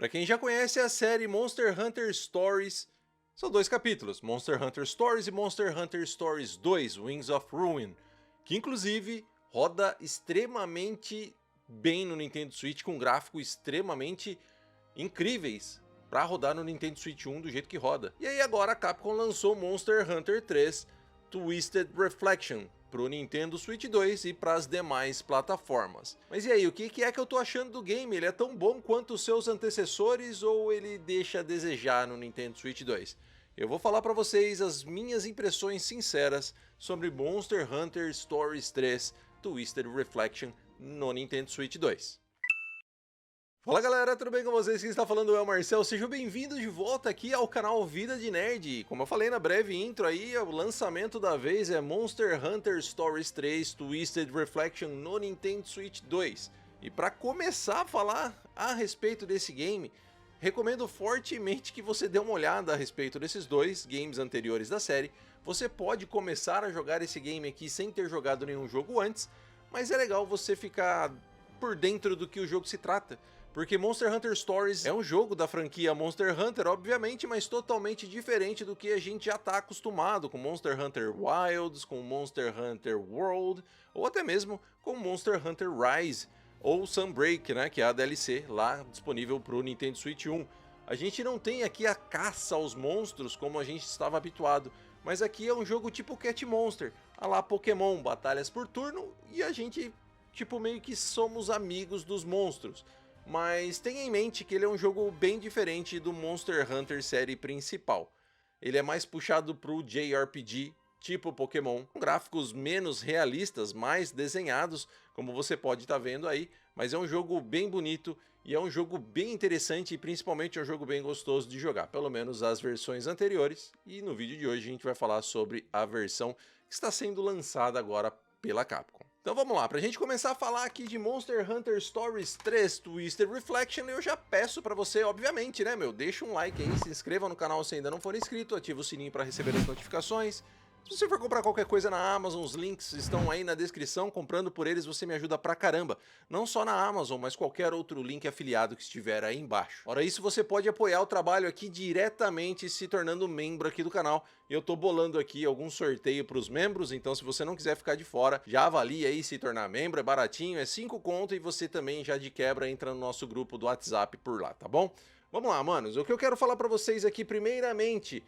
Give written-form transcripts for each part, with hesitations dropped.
Para quem já conhece a série Monster Hunter Stories, são dois capítulos, Monster Hunter Stories e Monster Hunter Stories 2, Wings of Ruin, que inclusive roda extremamente bem no Nintendo Switch, com gráficos extremamente incríveis para rodar no Nintendo Switch 1 do jeito que roda. E aí agora a Capcom lançou Monster Hunter 3 Twisted Reflection pro Nintendo Switch 2 e para as demais plataformas. Mas e aí, o que é que eu tô achando do game? Ele é tão bom quanto os seus antecessores ou ele deixa a desejar no Nintendo Switch 2? Eu vou falar para vocês as minhas impressões sinceras sobre Monster Hunter Stories 3 Twisted Reflection no Nintendo Switch 2. Fala galera, tudo bem com vocês? Quem está falando é o Marcel, sejam bem-vindos de volta aqui ao canal Vida de Nerd. Como eu falei na breve intro aí, o lançamento da vez é Monster Hunter Stories 3 Twisted Reflection no Nintendo Switch 2. E para começar a falar a respeito desse game, recomendo fortemente que você dê uma olhada a respeito desses dois games anteriores da série. Você pode começar a jogar esse game aqui sem ter jogado nenhum jogo antes, mas é legal você ficar por dentro do que o jogo se trata. Porque Monster Hunter Stories é um jogo da franquia Monster Hunter, obviamente, mas totalmente diferente do que a gente já está acostumado com Monster Hunter Wilds, com Monster Hunter World, ou até mesmo com Monster Hunter Rise, ou Sunbreak, né, que é a DLC lá disponível para o Nintendo Switch 1. A gente não tem aqui a caça aos monstros como a gente estava habituado, mas aqui é um jogo tipo Cat Monster, a lá Pokémon, batalhas por turno, e a gente, tipo, meio que somos amigos dos monstros. Mas tenha em mente que ele é um jogo bem diferente do Monster Hunter série principal. Ele é mais puxado pro JRPG, tipo Pokémon, com gráficos menos realistas, mais desenhados, como você pode estar vendo aí, mas é um jogo bem bonito e é um jogo bem interessante e principalmente é um jogo bem gostoso de jogar, pelo menos as versões anteriores, e no vídeo de hoje a gente vai falar sobre a versão que está sendo lançada agora pela Capcom. Então vamos lá, pra gente começar a falar aqui de Monster Hunter Stories 3 Twisted Reflection, eu já peço pra você, obviamente, né, deixa um like aí, se inscreva no canal se ainda não for inscrito, ativa o sininho pra receber as notificações. Se você for comprar qualquer coisa na Amazon, os links estão aí na descrição, comprando por eles você me ajuda pra caramba. Não só na Amazon, mas qualquer outro link afiliado que estiver aí embaixo. Fora isso, você pode apoiar o trabalho aqui diretamente se tornando membro aqui do canal. Eu tô bolando aqui algum sorteio pros membros, então se você não quiser ficar de fora, já avalie aí se tornar membro, é baratinho, é 5 conto e você também já de quebra entra no nosso grupo do WhatsApp por lá, tá bom? Vamos lá, manos, o que eu quero falar pra vocês aqui primeiramente...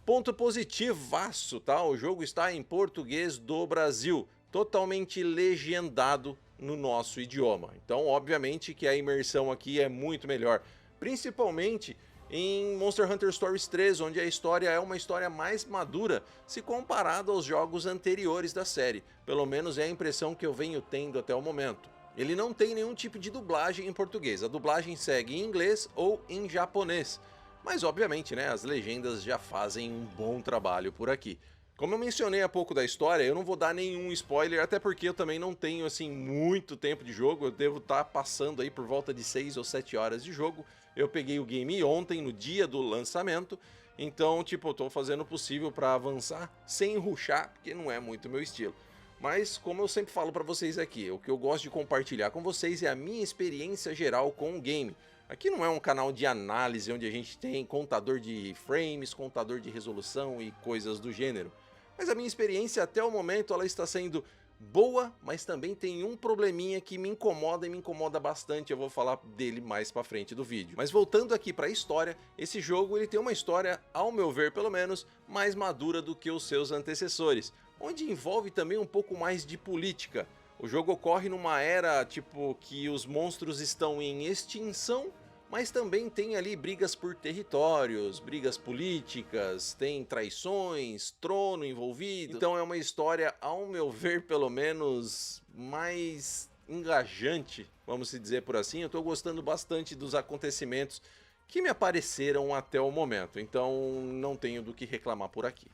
Ponto positivaço, tá? O jogo está em português do Brasil, totalmente legendado no nosso idioma. Então, obviamente que a imersão aqui é muito melhor, principalmente em Monster Hunter Stories 3, onde a história é uma história mais madura se comparado aos jogos anteriores da série. Pelo menos é a impressão que eu venho tendo até o momento. Ele não tem nenhum tipo de dublagem em português, a dublagem segue em inglês ou em japonês. Mas obviamente, né, as legendas já fazem um bom trabalho por aqui. Como eu mencionei há pouco da história, eu não vou dar nenhum spoiler, até porque eu também não tenho assim muito tempo de jogo, eu devo estar passando aí por volta de 6 ou 7 horas de jogo. Eu peguei o game ontem, no dia do lançamento, então tipo, eu tô fazendo o possível para avançar sem rushar, porque não é muito meu estilo. Mas como eu sempre falo para vocês aqui, o que eu gosto de compartilhar com vocês é a minha experiência geral com o game. Aqui não é um canal de análise onde a gente tem contador de frames, contador de resolução e coisas do gênero. Mas a minha experiência até o momento ela está sendo boa, mas também tem um probleminha que me incomoda e me incomoda bastante, eu vou falar dele mais pra frente do vídeo. Mas voltando aqui para a história, esse jogo ele tem uma história, ao meu ver pelo menos, mais madura do que os seus antecessores, onde envolve também um pouco mais de política. O jogo ocorre numa era, tipo, que os monstros estão em extinção, mas também tem ali brigas por territórios, brigas políticas, tem traições, trono envolvido. Então é uma história, ao meu ver, pelo menos, mais engajante, vamos dizer por assim. Eu tô gostando bastante dos acontecimentos que me apareceram até o momento, então não tenho do que reclamar por aqui.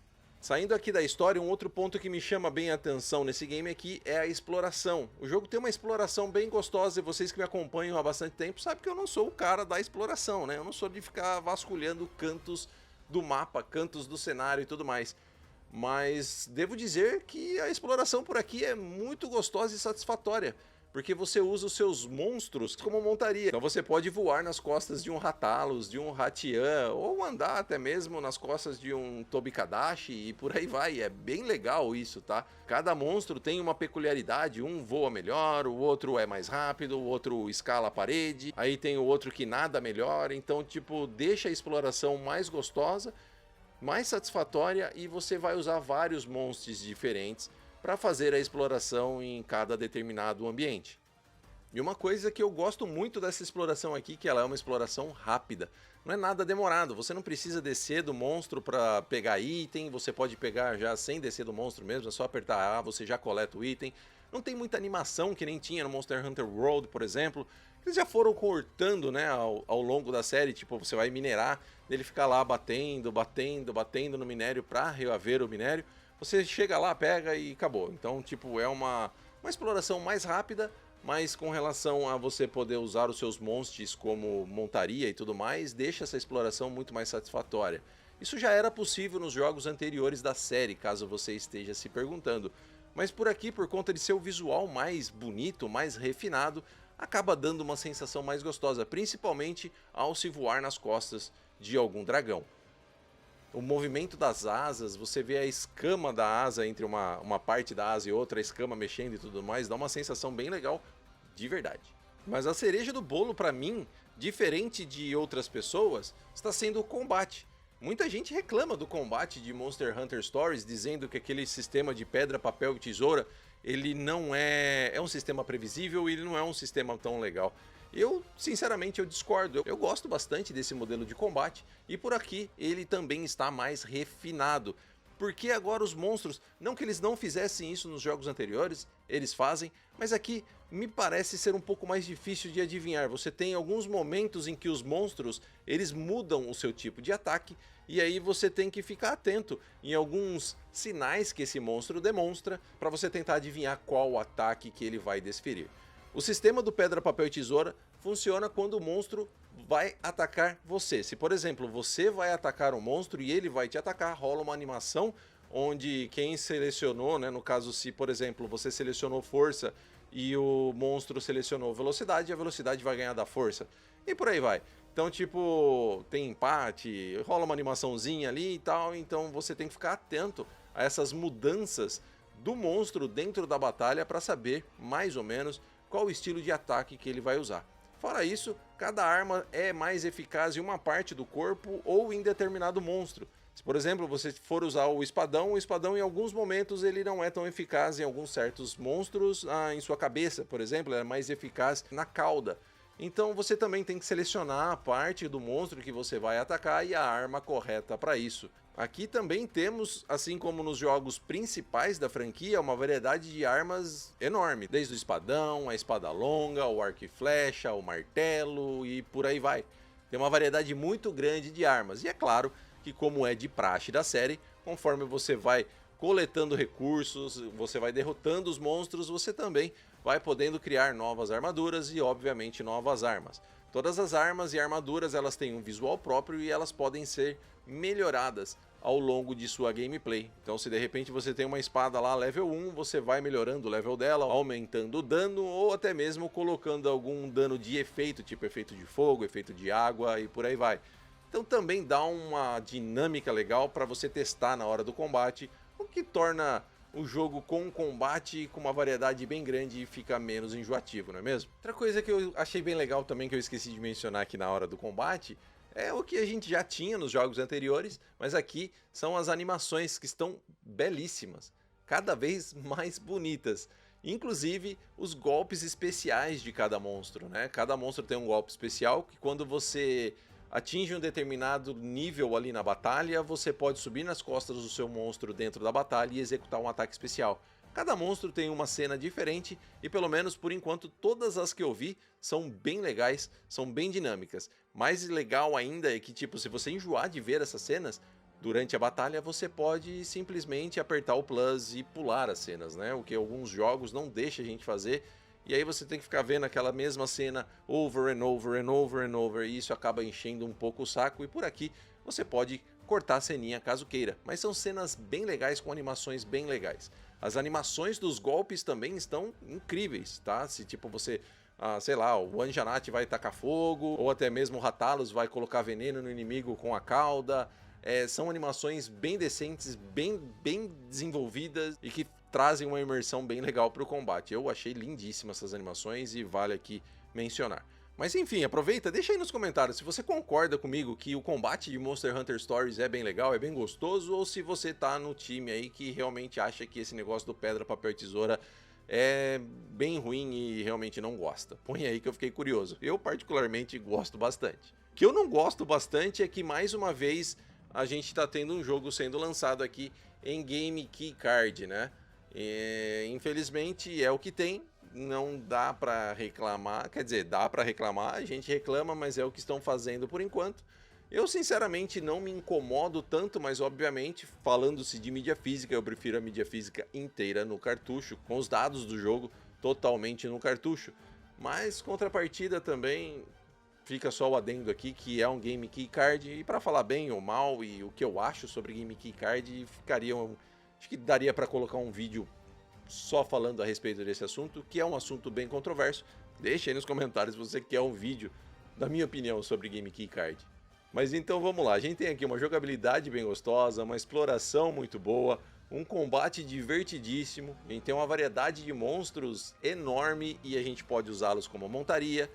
Saindo aqui da história, um outro ponto que me chama bem a atenção nesse game aqui é a exploração. O jogo tem uma exploração bem gostosa e vocês que me acompanham há bastante tempo sabem que eu não sou o cara da exploração, né? Eu não sou de ficar vasculhando cantos do mapa, cantos do cenário e tudo mais. Mas devo dizer que a exploração por aqui é muito gostosa e satisfatória. porque você usa os seus monstros como montaria. Então você pode voar nas costas de um Rathalos, de um Ratian, ou andar até mesmo nas costas de um Tobikadashi e por aí vai. É bem legal isso, tá? Cada monstro tem uma peculiaridade, um voa melhor, o outro é mais rápido, o outro escala a parede, aí tem o outro que nada melhor, então tipo, deixa a exploração mais gostosa, mais satisfatória e você vai usar vários monstros diferentes para fazer a exploração em cada determinado ambiente. E uma coisa que eu gosto muito dessa exploração aqui, que ela é uma exploração rápida. Não é nada demorado, você não precisa descer do monstro para pegar item, você pode pegar já sem descer do monstro mesmo, é só apertar A, você já coleta o item. Não tem muita animação que nem tinha no Monster Hunter World, por exemplo. Eles já foram cortando, né, ao longo da série, tipo, você vai minerar, ele fica lá batendo no minério para reaver o minério. Você chega lá, pega e acabou. Então, tipo, é uma exploração mais rápida, mas com relação a você poder usar os seus monstros como montaria e tudo mais, deixa essa exploração muito mais satisfatória. Isso já era possível nos jogos anteriores da série, caso você esteja se perguntando. Mas por aqui, por conta de seu visual mais bonito, mais refinado, acaba dando uma sensação mais gostosa, principalmente ao se voar nas costas de algum dragão. O movimento das asas, você vê a escama da asa entre uma parte da asa e outra, a escama mexendo e tudo mais, dá uma sensação bem legal, de verdade. Mas a cereja do bolo pra mim, diferente de outras pessoas, está sendo o combate. Muita gente reclama do combate de Monster Hunter Stories, dizendo que aquele sistema de pedra, papel e tesoura, ele não é um sistema previsível e ele não é um sistema tão legal. Eu, sinceramente, eu discordo. Eu gosto bastante desse modelo de combate e por aqui ele também está mais refinado. Porque agora os monstros, não que eles não fizessem isso nos jogos anteriores, eles fazem, mas aqui me parece ser um pouco mais difícil de adivinhar. Você tem alguns momentos em que os monstros, eles mudam o seu tipo de ataque e aí você tem que ficar atento em alguns sinais que esse monstro demonstra para você tentar adivinhar qual ataque que ele vai desferir. O sistema do pedra, papel e tesoura funciona quando o monstro vai atacar você. Se, por exemplo, você vai atacar um monstro e ele vai te atacar, rola uma animação onde quem selecionou, né, no caso se, por exemplo, você selecionou força e o monstro selecionou velocidade, a velocidade vai ganhar da força. E por aí vai. Então, tipo, tem empate, rola uma animaçãozinha ali e tal, então você tem que ficar atento a essas mudanças do monstro dentro da batalha para saber, mais ou menos, qual o estilo de ataque que ele vai usar. Fora isso, cada arma é mais eficaz em uma parte do corpo ou em determinado monstro. Se, por exemplo, você for usar o espadão em alguns momentos ele não é tão eficaz em alguns certos monstros, em sua cabeça, por exemplo, é mais eficaz na cauda. Então você também tem que selecionar a parte do monstro que você vai atacar e a arma correta para isso. Aqui também temos, assim como nos jogos principais da franquia, uma variedade de armas enorme, desde o espadão, a espada longa, o arco e flecha, o martelo e por aí vai. Tem uma variedade muito grande de armas, e é claro que, como é de praxe da série, conforme você vai coletando recursos, você vai derrotando os monstros, você também vai podendo criar novas armaduras e, obviamente, novas armas. Todas as armas e armaduras elas têm um visual próprio e elas podem ser melhoradas ao longo de sua gameplay. Então, se de repente você tem uma espada lá level 1, você vai melhorando o level dela, aumentando o dano ou até mesmo colocando algum dano de efeito, tipo efeito de fogo, efeito de água e por aí vai. Então também dá uma dinâmica legal para você testar na hora do combate, o que torna o jogo com combate com uma variedade bem grande e fica menos enjoativo, não é mesmo? Outra coisa que eu achei bem legal também, que eu esqueci de mencionar aqui na hora do combate, é o que a gente já tinha nos jogos anteriores, mas aqui são as animações que estão belíssimas, cada vez mais bonitas. Inclusive os golpes especiais de cada monstro, né? Cada monstro tem um golpe especial que quando você atinge um determinado nível ali na batalha, você pode subir nas costas do seu monstro dentro da batalha e executar um ataque especial. Cada monstro tem uma cena diferente e, pelo menos por enquanto, todas as que eu vi são bem legais, são bem dinâmicas. Mais legal ainda é que, tipo, se você enjoar de ver essas cenas, durante a batalha você pode simplesmente apertar o plus e pular as cenas, né? O que alguns jogos não deixam a gente fazer. E aí você tem que ficar vendo aquela mesma cena over and over and over and over, e isso acaba enchendo um pouco o saco, e por aqui você pode cortar a ceninha caso queira, mas são cenas bem legais com animações bem legais. As animações dos golpes também estão incríveis, tá? Se tipo você, sei lá, o Anjanate vai tacar fogo, ou até mesmo o Rathalos vai colocar veneno no inimigo com a cauda. São animações bem decentes, bem desenvolvidas e que trazem uma imersão bem legal para o combate. Eu achei lindíssimas essas animações e vale aqui mencionar. Mas enfim, aproveita, deixa aí nos comentários se você concorda comigo que o combate de Monster Hunter Stories é bem legal, é bem gostoso, ou se você tá no time aí que realmente acha que esse negócio do pedra, papel e tesoura é bem ruim e realmente não gosta. Põe aí que eu fiquei curioso. Eu particularmente gosto bastante. O que eu não gosto bastante é que mais uma vez a gente tá tendo um jogo sendo lançado aqui em Game Key Card, né? Infelizmente é o que tem. Não dá pra reclamar, quer dizer, dá pra reclamar, a gente reclama, mas é o que estão fazendo por enquanto. Eu sinceramente não me incomodo tanto, mas obviamente, falando-se de mídia física, eu prefiro a mídia física inteira no cartucho, com os dados do jogo totalmente no cartucho. Mas contrapartida também, fica só o adendo aqui, que é um Game Key Card, e pra falar bem ou mal, e o que eu acho sobre Game Key Card, acho que daria pra colocar um vídeo só falando a respeito desse assunto, que é um assunto bem controverso. Deixa aí nos comentários se você quer um vídeo da minha opinião sobre Game Key Card. Mas então vamos lá, a gente tem aqui uma jogabilidade bem gostosa, uma exploração muito boa, um combate divertidíssimo, a gente tem uma variedade de monstros enorme e a gente pode usá-los como montaria.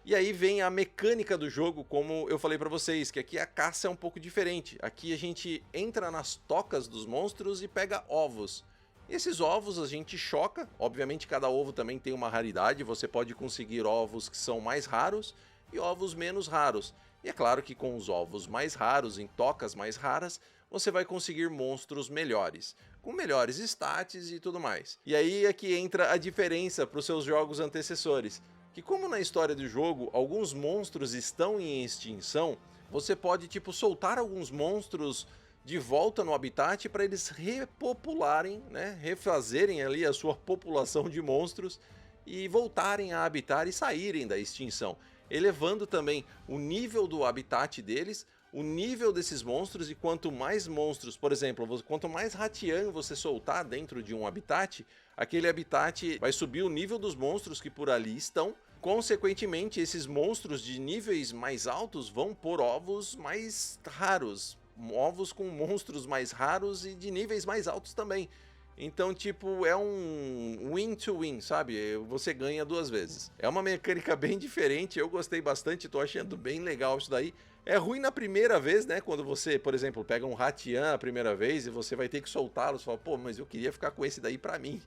E aí vem a mecânica do jogo, como eu falei pra vocês, que aqui a caça é um pouco diferente. Aqui a gente entra nas tocas dos monstros e pega ovos. Esses ovos a gente choca, obviamente cada ovo também tem uma raridade, você pode conseguir ovos que são mais raros e ovos menos raros. E é claro que com os ovos mais raros, em tocas mais raras, você vai conseguir monstros melhores, com melhores stats e tudo mais. E aí é que entra a diferença para os seus jogos antecessores, que como na história do jogo alguns monstros estão em extinção, você pode tipo soltar alguns monstros de volta no habitat para eles repopularem, né, refazerem ali a sua população de monstros e voltarem a habitar e saírem da extinção, elevando também o nível do habitat deles, o nível desses monstros, e quanto mais monstros, por exemplo, quanto mais Ratian você soltar dentro de um habitat, aquele habitat vai subir o nível dos monstros que por ali estão. Consequentemente, esses monstros de níveis mais altos vão pôr ovos mais raros, ovos com monstros mais raros e de níveis mais altos também. Então, tipo, é um win-to-win, sabe? Você ganha duas vezes. É uma mecânica bem diferente, eu gostei bastante, tô achando bem legal isso daí. É ruim na primeira vez, né? Quando você, por exemplo, pega um Ratian a primeira vez e você vai ter que soltá-lo, você fala, pô, mas eu queria ficar com esse daí pra mim.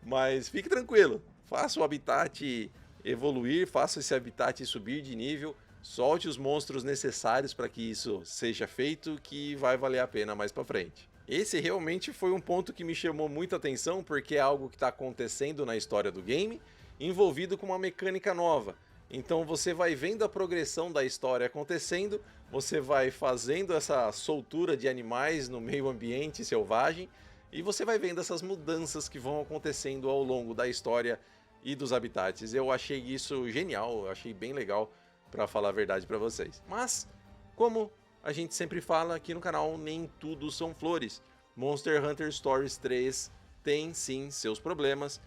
Mas fique tranquilo, faça o habitat evoluir, faça esse habitat subir de nível, solte os monstros necessários para que isso seja feito, que vai valer a pena mais pra frente. Esse realmente foi um ponto que me chamou muita atenção, porque é algo que está acontecendo na história do game, envolvido com uma mecânica nova. Então você vai vendo a progressão da história acontecendo, você vai fazendo essa soltura de animais no meio ambiente selvagem, e você vai vendo essas mudanças que vão acontecendo ao longo da história e dos habitats. Eu achei isso genial, eu achei bem legal, para falar a verdade para vocês. Mas, como a gente sempre fala aqui no canal, nem tudo são flores. Monster Hunter Stories 3 tem sim seus problemas.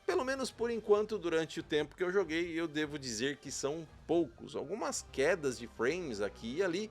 Pelo menos por enquanto, durante o tempo que eu joguei, eu devo dizer que são poucos. Algumas quedas de frames aqui e ali,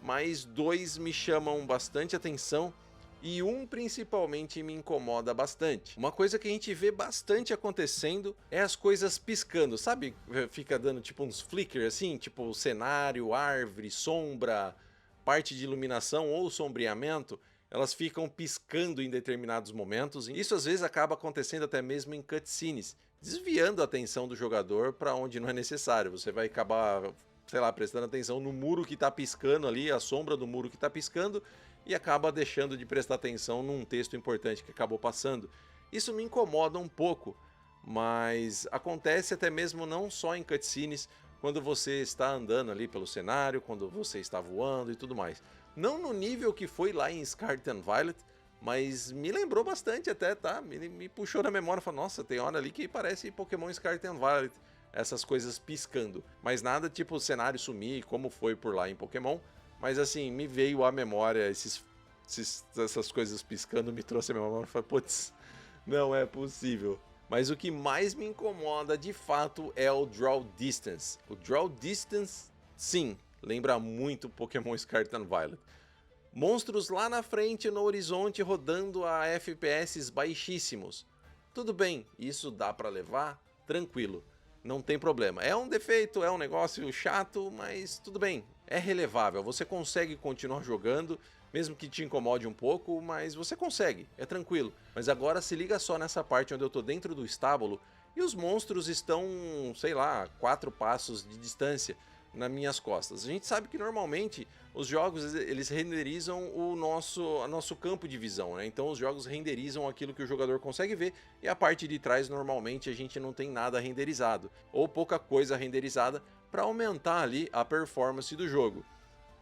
mas dois me chamam bastante atenção e um principalmente me incomoda bastante. Uma coisa que a gente vê bastante acontecendo é as coisas piscando, sabe? Fica dando tipo uns flicker assim, tipo cenário, árvore, sombra, parte de iluminação ou sombreamento, elas ficam piscando em determinados momentos. Isso às vezes acaba acontecendo até mesmo em cutscenes, desviando a atenção do jogador para onde não é necessário. Você vai acabar, sei lá, prestando atenção no muro que está piscando ali, a sombra do muro que está piscando, e acaba deixando de prestar atenção num texto importante que acabou passando. Isso me incomoda um pouco, mas acontece até mesmo não só em cutscenes, quando você está andando ali pelo cenário, quando você está voando e tudo mais. Não no nível que foi lá em Scarlet and Violet, mas me lembrou bastante até, tá? Me puxou na memória, falou, nossa, tem hora ali que parece Pokémon Scarlet and Violet, essas coisas piscando. Mas nada tipo o cenário sumir, como foi por lá em Pokémon, mas assim, me veio à memória essas coisas piscando, me trouxe a memória, falei, putz, Não é possível. Mas o que mais me incomoda de fato é o Draw Distance. O Draw Distance, sim, lembra muito Pokémon Scarlet and Violet. Monstros lá na frente no horizonte rodando a FPS baixíssimos. Tudo bem, isso dá pra levar tranquilo, não tem problema. É um defeito, é um negócio chato, mas tudo bem, é relevável. Você consegue continuar jogando, mesmo que te incomode um pouco, mas você consegue, é tranquilo. Mas agora se liga só nessa parte onde eu tô dentro do estábulo e os monstros estão, sei lá, 4 passos de distância nas minhas costas. A gente sabe que normalmente os jogos eles renderizam o nosso campo de visão, né? Então os jogos renderizam aquilo que o jogador consegue ver e a parte de trás normalmente a gente não tem nada renderizado ou pouca coisa renderizada para aumentar ali a performance do jogo.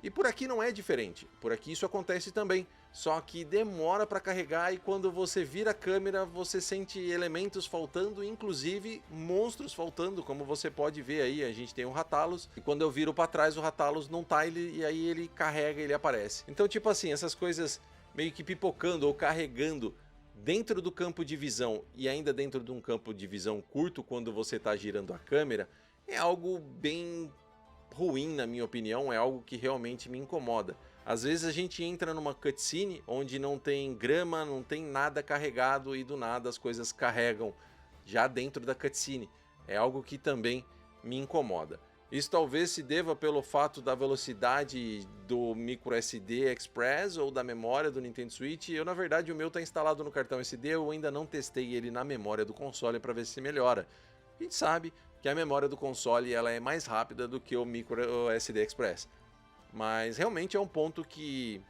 E por aqui não é diferente, por aqui isso acontece também, só que demora para carregar e quando você vira a câmera você sente elementos faltando, inclusive monstros faltando, como você pode ver aí, a gente tem o Rathalos, e quando eu viro para trás o Rathalos não tá, e aí ele carrega, ele aparece. Então tipo assim, essas coisas meio que pipocando ou carregando dentro do campo de visão e ainda dentro de um campo de visão curto quando você está girando a câmera, é algo bem ruim, na minha opinião, é algo que realmente me incomoda. Às vezes a gente entra numa cutscene onde não tem grama, não tem nada carregado e do nada as coisas carregam já dentro da cutscene. É algo que também me incomoda. Isso talvez se deva pelo fato da velocidade do micro SD Express ou da memória do Nintendo Switch. Eu, na verdade, o meu está instalado no cartão SD, eu ainda não testei ele na memória do console para ver se melhora. A gente sabe que a memória do console ela é mais rápida do que o micro SD Express. Mas realmente é um ponto que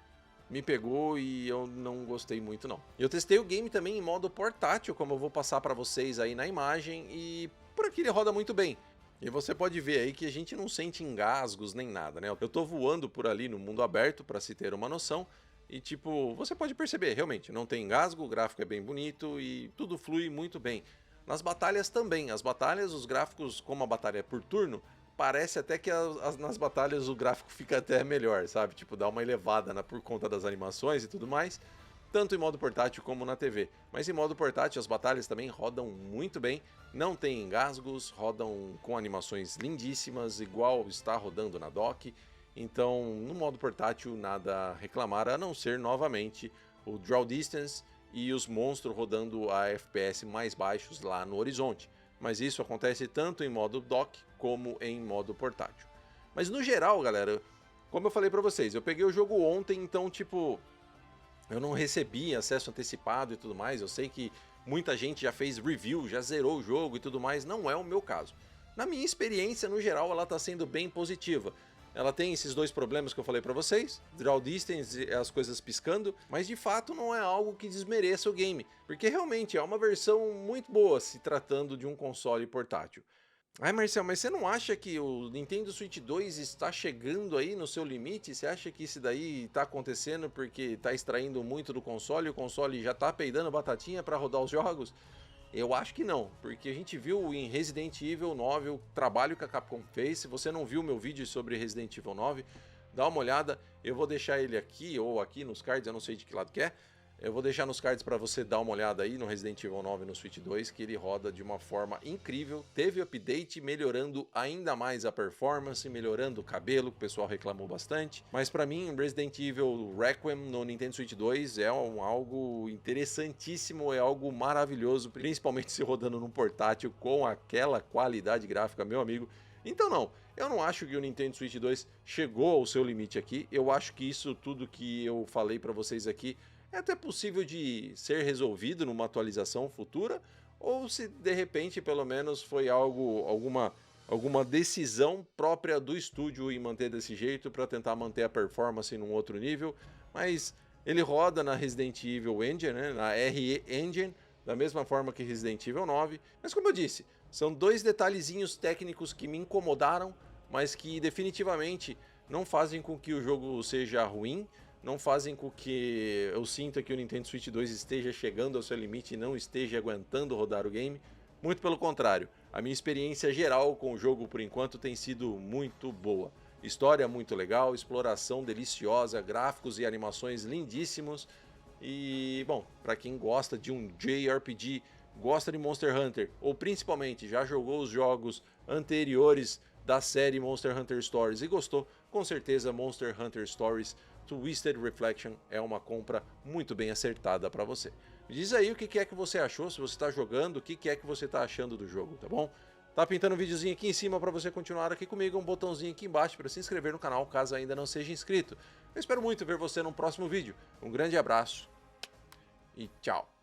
me pegou e eu não gostei muito não. Eu testei o game também em modo portátil, como eu vou passar para vocês aí na imagem, e por aqui ele roda muito bem. E você pode ver aí que a gente não sente engasgos nem nada, né? Eu tô voando por ali no mundo aberto para se ter uma noção. E tipo, você pode perceber, realmente, não tem engasgo, o gráfico é bem bonito e tudo flui muito bem. Nas batalhas também, as batalhas, os gráficos, como a batalha é por turno, parece até que nas batalhas o gráfico fica até melhor, sabe? Tipo, dá uma elevada por conta das animações e tudo mais, tanto em modo portátil como na TV. Mas em modo portátil as batalhas também rodam muito bem, não tem engasgos, rodam com animações lindíssimas, igual está rodando na dock. Então, no modo portátil, nada a reclamar, a não ser novamente o Draw Distance e os monstros rodando a FPS mais baixos lá no horizonte. Mas isso acontece tanto em modo dock como em modo portátil. Mas no geral, galera, como eu falei pra vocês, eu peguei o jogo ontem, então tipo, eu não recebi acesso antecipado e tudo mais. Eu sei que muita gente já fez review, já zerou o jogo e tudo mais, não é o meu caso. Na minha experiência, no geral, ela tá sendo bem positiva. Ela tem esses dois problemas que eu falei pra vocês, Draw Distance e as coisas piscando, mas de fato não é algo que desmereça o game, porque realmente é uma versão muito boa se tratando de um console portátil. Ai, Marcel, mas você não acha que o Nintendo Switch 2 está chegando aí no seu limite? Você acha que isso daí está acontecendo porque está extraindo muito do console e o console já está peidando batatinha para rodar os jogos? Eu acho que não, porque a gente viu em Resident Evil 9 o trabalho que a Capcom fez. Se você não viu meu vídeo sobre Resident Evil 9, dá uma olhada. Eu vou deixar ele aqui ou aqui nos cards, eu não sei de que lado que é. Eu vou deixar nos cards para você dar uma olhada aí no Resident Evil 9 no Switch 2, que ele roda de uma forma incrível. Teve update melhorando ainda mais a performance, melhorando o cabelo, que o pessoal reclamou bastante. Mas para mim, Resident Evil Requiem no Nintendo Switch 2 é algo interessantíssimo, é algo maravilhoso, principalmente se rodando num portátil com aquela qualidade gráfica, meu amigo. Então não, eu não acho que o Nintendo Switch 2 chegou ao seu limite aqui. Eu acho que isso tudo que eu falei para vocês aqui é até possível de ser resolvido numa atualização futura, ou se de repente pelo menos foi alguma decisão própria do estúdio em manter desse jeito para tentar manter a performance num outro nível. Mas ele roda na Resident Evil Engine, né, na RE Engine, da mesma forma que Resident Evil 9. Mas como eu disse, são dois detalhezinhos técnicos que me incomodaram, mas que definitivamente não fazem com que o jogo seja ruim, não fazem com que eu sinta que o Nintendo Switch 2 esteja chegando ao seu limite e não esteja aguentando rodar o game. Muito pelo contrário, a minha experiência geral com o jogo por enquanto tem sido muito boa. História muito legal, exploração deliciosa, gráficos e animações lindíssimos. E, bom, para quem gosta de um JRPG, gosta de Monster Hunter, ou principalmente já jogou os jogos anteriores da série Monster Hunter Stories e gostou, com certeza Monster Hunter Stories Twisted Reflection é uma compra muito bem acertada para você. Me diz aí o que é que você achou, se você está jogando, o que é que você está achando do jogo, tá bom? Tá pintando um videozinho aqui em cima para você continuar aqui comigo, um botãozinho aqui embaixo para se inscrever no canal caso ainda não seja inscrito. Eu espero muito ver você no próximo vídeo. Um grande abraço e tchau!